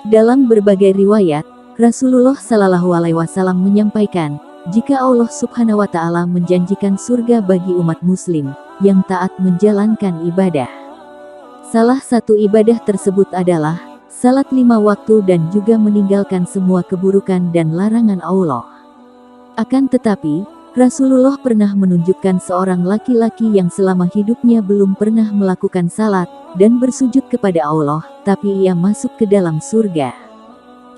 Dalam berbagai riwayat, Rasulullah Shallallahu Alaihi Wasallam menyampaikan, jika Allah Subhanahu Wa Taala menjanjikan surga bagi umat Muslim yang taat menjalankan ibadah. Salah satu ibadah tersebut adalah salat 5 waktu dan juga meninggalkan semua keburukan dan larangan Allah. Akan tetapi, Rasulullah pernah menunjukkan seorang laki-laki yang selama hidupnya belum pernah melakukan salat dan bersujud kepada Allah, tapi ia masuk ke dalam surga.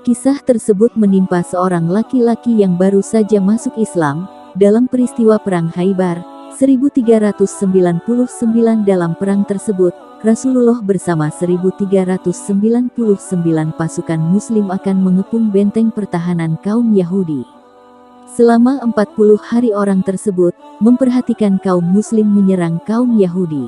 Kisah tersebut menimpa seorang laki-laki yang baru saja masuk Islam dalam peristiwa Perang Khaybar 1399. Dalam perang tersebut, Rasulullah bersama 1399 pasukan Muslim akan mengepung benteng pertahanan kaum Yahudi. Selama 40 hari orang tersebut memperhatikan kaum Muslim menyerang kaum Yahudi.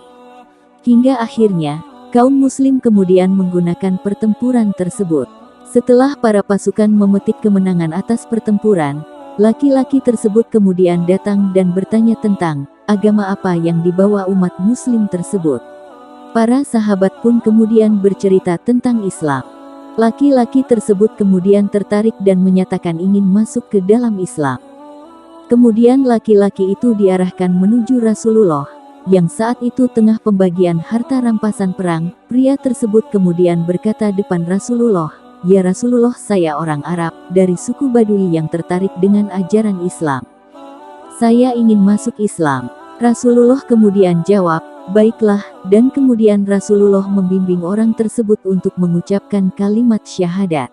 Hingga akhirnya, kaum Muslim kemudian menggunakan pertempuran tersebut. Setelah para pasukan memetik kemenangan atas pertempuran, laki-laki tersebut kemudian datang dan bertanya tentang agama apa yang dibawa umat Muslim tersebut. Para sahabat pun kemudian bercerita tentang Islam. Laki-laki tersebut kemudian tertarik dan menyatakan ingin masuk ke dalam Islam. Kemudian laki-laki itu diarahkan menuju Rasulullah, yang saat itu tengah pembagian harta rampasan perang. Pria tersebut kemudian berkata depan Rasulullah, "Ya Rasulullah, saya orang Arab dari suku Badui yang tertarik dengan ajaran Islam. Saya ingin masuk Islam." Rasulullah kemudian jawab, "Baiklah," dan kemudian Rasulullah membimbing orang tersebut untuk mengucapkan kalimat syahadat.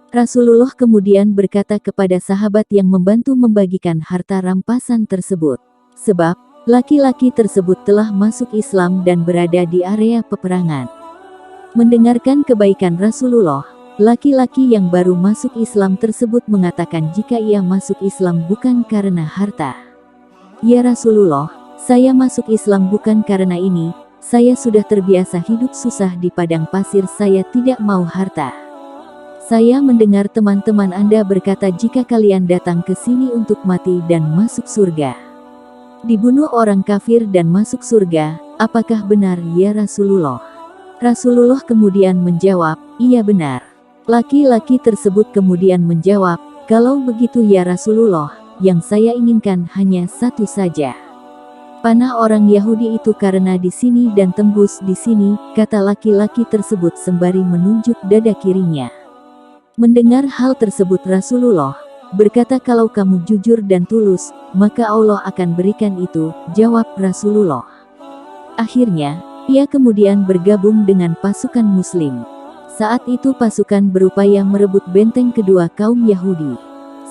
Rasulullah kemudian berkata kepada sahabat yang membantu membagikan harta rampasan tersebut, sebab laki-laki tersebut telah masuk Islam dan berada di area peperangan. Mendengarkan kebaikan Rasulullah, laki-laki yang baru masuk Islam tersebut mengatakan jika ia masuk Islam bukan karena harta. "Ya Rasulullah, saya masuk Islam bukan karena ini, saya sudah terbiasa hidup susah di padang pasir, saya tidak mau harta. Saya mendengar teman-teman Anda berkata jika kalian datang ke sini untuk mati dan masuk surga. Dibunuh orang kafir dan masuk surga, apakah benar ya Rasulullah?" Rasulullah kemudian menjawab, "Iya benar." Laki-laki tersebut kemudian menjawab, "Kalau begitu ya Rasulullah, yang saya inginkan hanya satu saja. Panah orang Yahudi itu karena di sini dan tembus di sini," kata laki-laki tersebut sembari menunjuk dada kirinya. Mendengar hal tersebut Rasulullah berkata, "Kalau kamu jujur dan tulus, maka Allah akan berikan itu," jawab Rasulullah. Akhirnya, ia kemudian bergabung dengan pasukan Muslim. Saat itu pasukan berupaya merebut benteng kedua kaum Yahudi.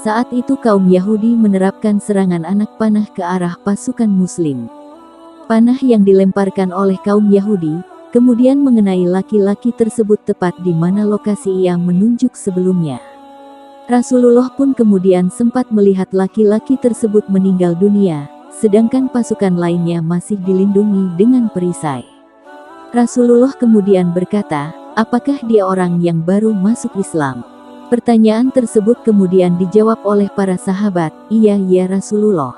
Saat itu kaum Yahudi menerapkan serangan anak panah ke arah pasukan Muslim. Panah yang dilemparkan oleh kaum Yahudi kemudian mengenai laki-laki tersebut tepat di mana lokasi ia menunjuk sebelumnya. Rasulullah pun kemudian sempat melihat laki-laki tersebut meninggal dunia, sedangkan pasukan lainnya masih dilindungi dengan perisai. Rasulullah kemudian berkata, "Apakah dia orang yang baru masuk Islam?" Pertanyaan tersebut kemudian dijawab oleh para sahabat, "Iya ya Rasulullah."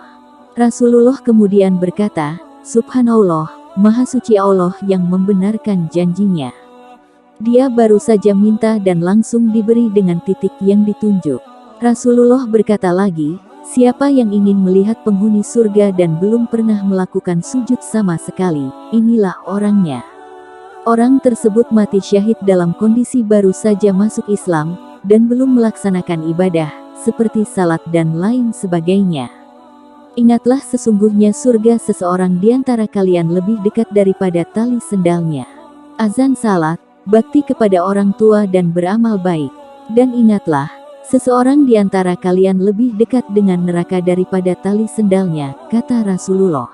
Rasulullah kemudian berkata, "Subhanallah, Maha Suci Allah yang membenarkan janjinya. Dia baru saja minta dan langsung diberi dengan titik yang ditunjuk." Rasulullah berkata lagi, "Siapa yang ingin melihat penghuni surga dan belum pernah melakukan sujud sama sekali, inilah orangnya." Orang tersebut mati syahid dalam kondisi baru saja masuk Islam, dan belum melaksanakan ibadah, seperti salat dan lain sebagainya. Ingatlah sesungguhnya surga seseorang di antara kalian lebih dekat daripada tali sendalnya. Azan salat, bakti kepada orang tua dan beramal baik. Dan ingatlah, seseorang di antara kalian lebih dekat dengan neraka daripada tali sendalnya, kata Rasulullah.